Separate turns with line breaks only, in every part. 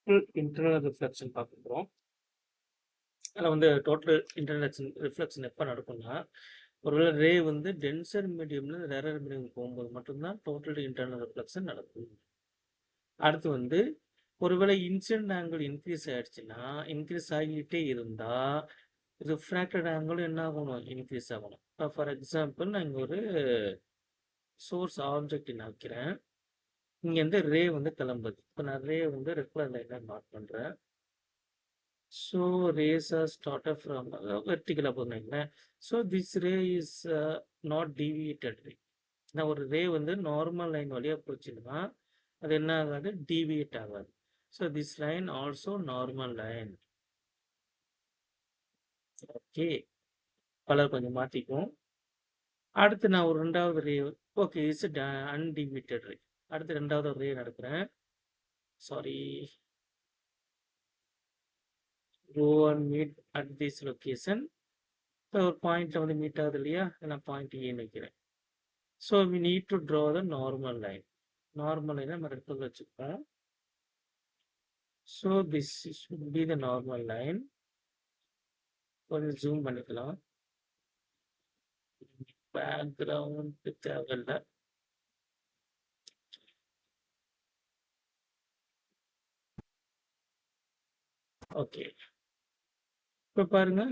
Total internal reflection பார்க்க போகிறோம். அதில் வந்து டோட்டல் இன்டர்னல் ரிஃப்ளெக்ஷன் எப்போ நடக்கும்னா, ஒருவேளை ரே வந்து டென்சர் மீடியம்ல ரேரர் மீடியம் போகும்போது மட்டும்தான் டோட்டல் இன்டர்னல் ரிஃப்ளெக்ஷன் நடக்கும். அடுத்து வந்து ஒருவேளை இன்சிடென்ட் ஆங்கிள் இன்க்ரீஸ் ஆயிடுச்சுன்னா, இன்க்ரீஸ் ஆகிட்டே இருந்தா ரிஃப்ராக்டட் ஆங்கிளும் என்ன ஆகணும்? இன்க்ரீஸ் ஆகணும். இப்போ ஃபார் எக்ஸாம்பிள் நான் இங்கே ஒரு சோர்ஸ் ஆப்ஜெக்ட் நான் வைக்கிறேன். இங்கேருந்து ரே வந்து கிளம்புது. இப்போ நான் ரே வந்து ரெட் கலர் லைனாக மார்க் பண்ணுறேன். So rays are started from வெர்டிகலாக போதுங்களேன். So this ray is not deviated ray. நான் ஒரு ரே வந்து நார்மல் லைன் வழியாக போச்சுன்னா அது என்ன ஆகாது? டீவியேட் ஆகாது. So this line also normal line. Okay, colour கொஞ்சம் மாற்றிக்குவோம். அடுத்து நான் ஒரு ரெண்டாவது ரே, ஓகே இட்ஸ் அன்டிவியேட்டட் ரே. அடுத்து ரெண்டாவது ரே நடக்கிறேன். Sorry, go and meet at this location. இப்போ ஒரு பாயிண்ட்ல வந்து மீட் ஆகுது இல்லையா, நான் பாயிண்ட் ஏன்னு வைக்கிறேன். So we need to draw the normal line. Normal லைனை நம்ம ரெட் கலர் வச்சுப்போம். So this should be the normal line. கொஞ்சம் ஜூம் பண்ணிக்கலாம். பேக்ரவுண்ட் தேவையில்லை. ஓகே, இப்போ பாருங்க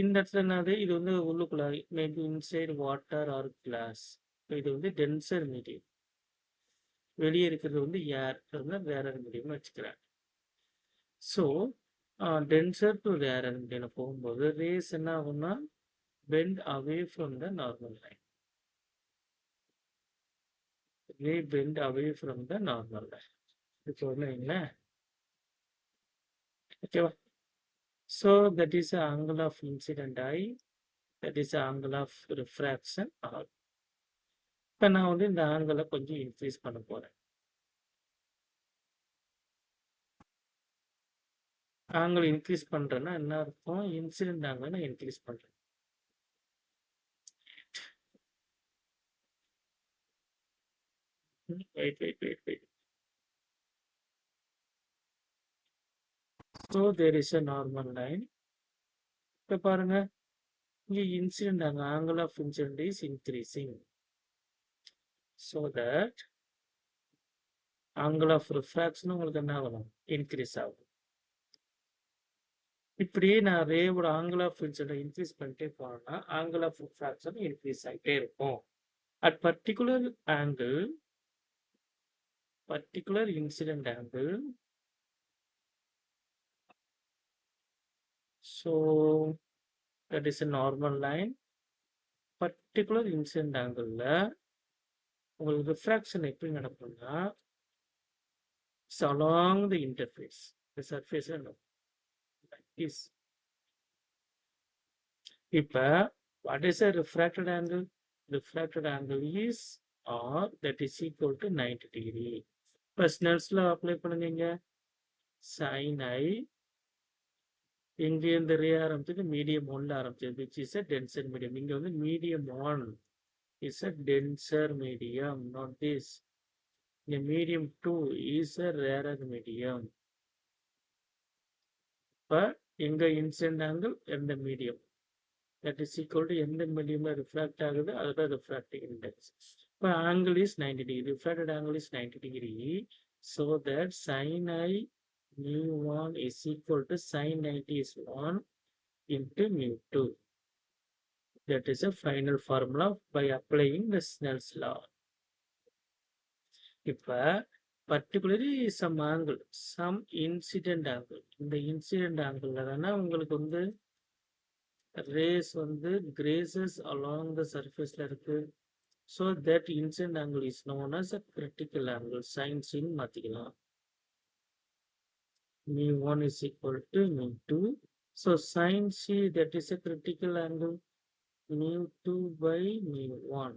இந்த இடத்துல என்னது, இது வந்து உள்ளுக்குள்ள maybe inside water or glass. இது வந்து டென்சர் மீடியம், வெளியே இருக்கிறது வந்து ஏர், ரேரர் மீடியம்னு வச்சுக்கிறேன். So denser to rarer medium போகும்போது ரேஸ் என்ன ஆகும்னா bend away from the normal line. Ray bend away from the normal line. இப்போ வைங்களேன். ஓகேவா? So that is angle of incident I, that is angle of refraction R. இப்போ நான் வந்து இந்த ஆங்கிளை கொஞ்சம் இன்க்ரீஸ் பண்ண போகிறேன். ஆங்கிள் இன்க்ரீஸ் பண்ணுறேன்னா என்ன அர்த்தம்? இன்சிடென்ட் ஆங்கிள் நான் இன்க்ரீஸ் பண்ணுறேன். Wait. So there is a normal line. இப்போ பாருங்க, இங்கே incident angle of incident is increasing. So that angle of refraction உங்களுக்கு என்ன ஆகணும்? இன்க்ரீஸ் ஆகும். இப்படியே நான் ரேவோட ஆங்கிள் ஆஃப் இன்சிடென்ட் இன்க்ரீஸ் பண்ணிட்டே போனேன்னா ஆங்கிள் ஆஃப் ரிஃப்ராக்ஷன் இன்க்ரீஸ் ஆகிட்டே இருக்கும். At particular angle, particular incident angle, so that is a normal line. Particular incident ஆங்கிளில் உங்களுக்கு ரிஃப்ராக்ஷன் எப்படி நடக்கும்னா it's along the interface, the surface like this. இப்போ what is a refracted angle? Refracted angle is R, that is equal to 90 degree. இப்போ Snell's லா apply பண்ணுங்க. sin I இங்கேருந்து ரே ஆரம்பிச்சது medium 1ல ஆரம்பிச்சது, which is a denser medium. இங்க வந்து medium 1 is a denser medium, not this. The medium 2 is a rarer medium. இப்போ எங்க incident angle எந்த medium, that is equal to எந்த மீடியம்ல ரிஃப்ராக்ட் ஆகுது அதுதான் ரிஃப்ராக்டிவ் இண்டெக்ஸ். இப்போ angle is 90 degree, refracted angle is 90 degree. So that sin I mu1 is equal to sin 90 is 1 into mu2. That is a final formula by applying the Snell's law. இப்போ particularly some angle, some incident angle, இந்த incident angle தானே உங்களுக்கு வந்து rays வந்து graces along the surfaceல இருக்கு. So that incident angle is known as a critical angle. Sin sin மாத்திக்கலாம். mu1 is equal to mu2. So sin C, that is a critical angle, mu2 by mu1.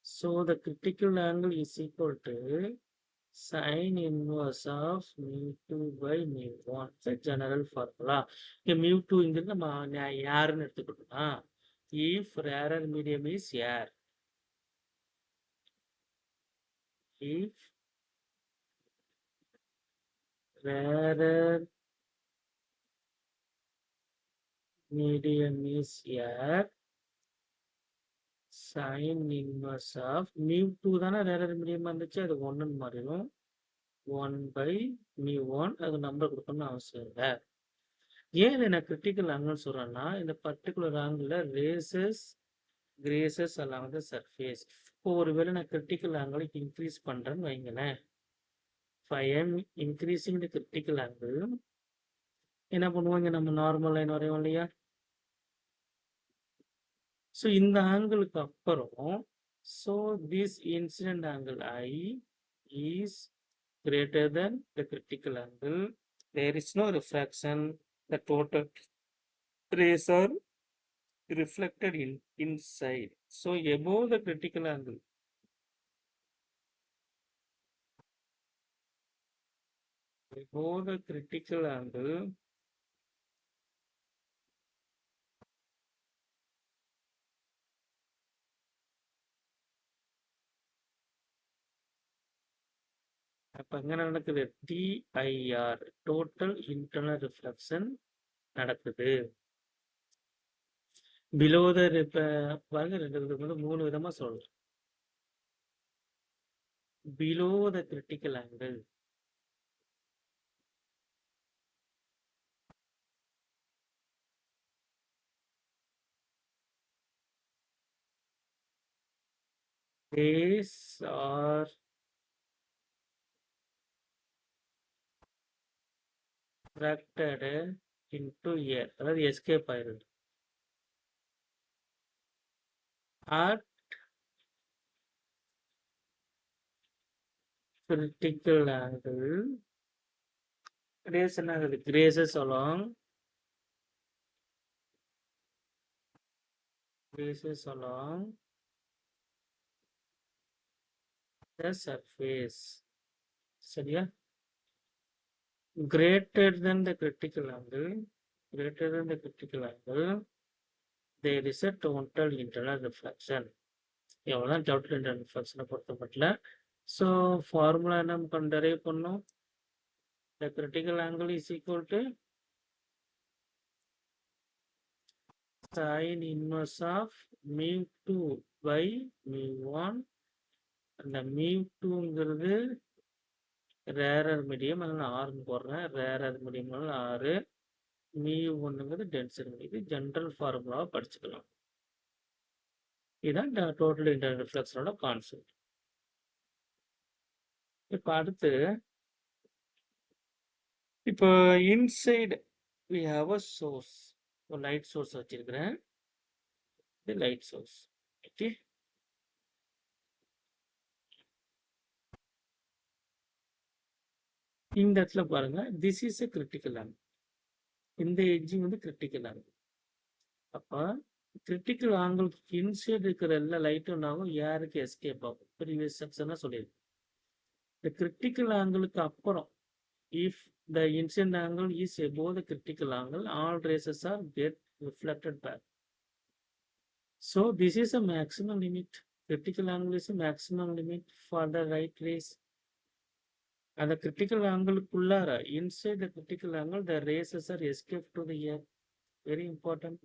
So the critical angle is equal to sin inverse of mu2 by mu1. It's a general formula. Okay, mu2 இங்க நம்ம யாருன்னு எடுத்துக்கிட்டோம்னா, if rarer medium is air, if rarer medium is a sin inverse of mu2 தானே rarer medium இருந்துச்சு, அது 1ன்னு மாறிடும். 1 by mu1 அது number கொடுக்கணும்னு அவசியம் இல்லை. ஏன் இதை நான் கிரிட்டிக்கல் ஆங்கிள் சொல்றேன்னா, இந்த particular angle Graces along the surface. இப்போ ஒருவேளை நான் கிரிட்டிக்கல் ஆங்கிள் இன்க்ரீஸ் பண்றேன்னு வைங்களேன். if I am increasing the critical angle, என்ன பண்ணுவாங்க, நம்ம நார்மல் லைன் வரையும் இல்லையா? ஸோ இந்த ஆங்கிளுக்கு அப்புறம், so this incident angle I is greater than the critical angle. There is no refraction. The total rays are reflected inside. So above the critical angle, above the critical angle, அப்ப எங்க நடக்குது, TIR total internal reflection நடக்குது. Below the பாருங்க, ரெண்டு மூணு விதமா சொல்றேன். Below the critical angle, rays are refracted into air, அதாவது எஸ்கேப் ஆயிருது. At critical angle, rays என்ன ஆகுது, graces along the surface. சரியா? Greater than the critical angle, there is a total internal reflection. எவ்வளவுதான் total internal reflection பொறுத்த மட்டும். So formula என்ன derive பண்ணோம், the critical angle is equal to sin inverse of mu2 by mu1. அந்த mu2ங்கிறது rarer medium, அதனால ஆறுன்னு போடுறேன். Rarer மீடியம்னால 6, mu1ங்கிறது டென்சர் மீடியம். இது ஜென்ரல் ஃபார்முலாவை படிச்சுக்கலாம். இதுதான் டோட்டல் இன்டர்னல் ரிஃப்ளெக்ஷனோட கான்செப்ட். இப்போ அடுத்து, இப்போ inside we have a source, ஒரு லைட் சோர்ஸ் வச்சிருக்கிறேன். இது லைட் சோர்ஸ். ஓகே, இந்த இடத்துல பாருங்க, this is a critical angle. இந்த எட்ஜிங் வந்து கிரிட்டிக்கல் ஆங்கிள். அப்ப கிரிட்டிக்கல் ஆங்கிளுக்கு இன்சைடு இருக்கிற எல்லா லைட்டும் ஆகும், ஏருக்கு எஸ்கேப் ஆகும். ப்ரீவியஸ் செக்ஷனா சொல்லியிருக்கு. இந்த கிரிட்டிக்கல் ஆங்கிளுக்கு அப்புறம், if the incident angle is above the critical angle, all rays are get reflected back. So this is a maximum limit. Critical angle is a maximum limit for the right rays. அந்த critical ஆங்கிளுக்குள்ளார, inside the critical angle, the rays are escaped to the air. Very important.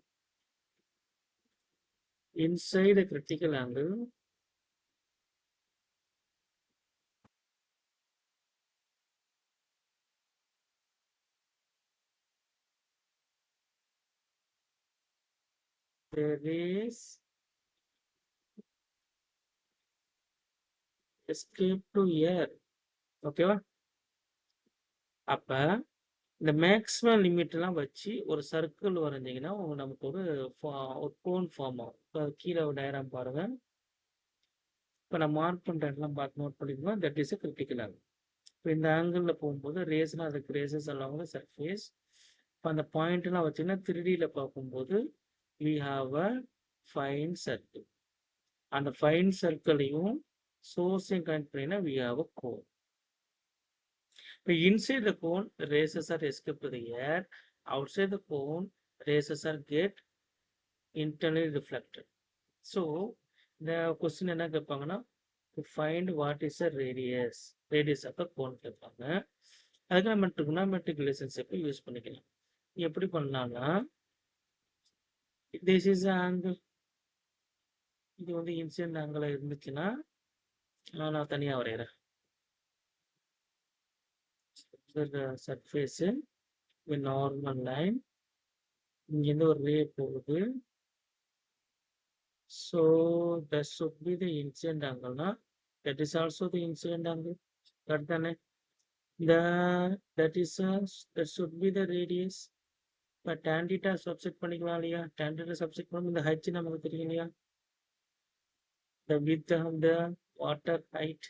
Inside the critical angle, the rays escape to air. ஓகேவா? அப்ப இந்த maximum லிமிட்லாம் வச்சு ஒரு circle வரைஞ்சிங்கன்னா நமக்கு ஒரு cone form ஆகும். இப்போ கீழே ஒரு டயராம் பாருங்க. இப்போ நான் மார்க் பண்ணுற இடம்லாம் பார்த்து நோட் பண்ணிக்கணும். That is a critical angle. இப்போ இந்த ஆங்கிளில் போகும்போது ரேஸ்னால் அதுக்கு ரேசஸ் அலாங் சர்ஃபேஸ். இப்போ அந்த பாயிண்ட்லாம் வச்சிங்கன்னா 3Dயில் பார்க்கும்போது we have a fine circle. அந்த ஃபைன் சர்க்கிளையும் சோர்ஸையும் கனெக்ட் பண்ணினா we have a cone. இப்போ inside the cone, rays are escaped to the air. Outside the cone, rays are get internally reflected. So the question என்ன கேட்பாங்கன்னா, to find what is the radius of the cone கேட்பாங்க. அதுக்கு நம்ம ட்ரிகோனோமெட்ரிக் ரிலேஷன்ஷிப்பை use பண்ணிக்கலாம். எப்படி பண்ணலாம்னா, this is angle. இது வந்து இன்சிடென்ட் ஆங்கிளாக இருந்துச்சுன்னா நான் தனியாக வரைகிறேன். சர்ஃபேஸு நார்மல் லைன், இங்கேருந்து ஒரு ரே போகுது. So that should be the incident ஆங்கிள்னா that is also the incident angle. Correct தானே? that should be the radius. இப்போ tan theta சப்செட் பண்ணிக்கலாம் இல்லையா? tan theta சப்செட் பண்ணும் இந்த h நமக்கு தெரியும் இல்லையா? the width of the water height,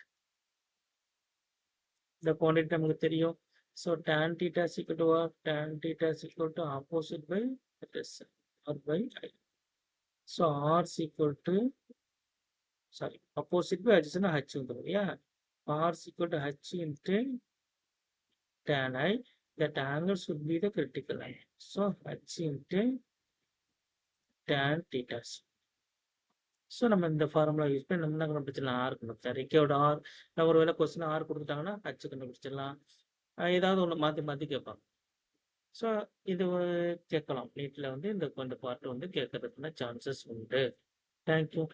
the quantity நமக்கு தெரியும். So tan theta is equal to what? Tan theta is equal to opposite by r by I. So r is equal to, sorry, opposite by h is h வந்துரும் இல்லையா? r is equal to h into tan I. That angle should be the critical angle. So h into tan theta. So நம்ம இந்த formula use பண்ணி நம்ம என்ன கண்டுபிடிச்சிடலாம்? R கண்டுபிடிச்சா ரிக்கவர்டு R. நான் ஒரு வேளை கொஸ்டின் ஆர் கொடுத்துட்டாங்கன்னா ஹச் கண்டுபிடிச்சிடலாம். ஏதாவது ஒன்று மாற்றி மாற்றி கேட்பாங்க. ஸோ இது கேட்கலாம். நீட்டில் வந்து இந்த பார்ட் வந்து கேட்கறதுக்குன்னா சான்சஸ் உண்டு. தேங்க்யூ.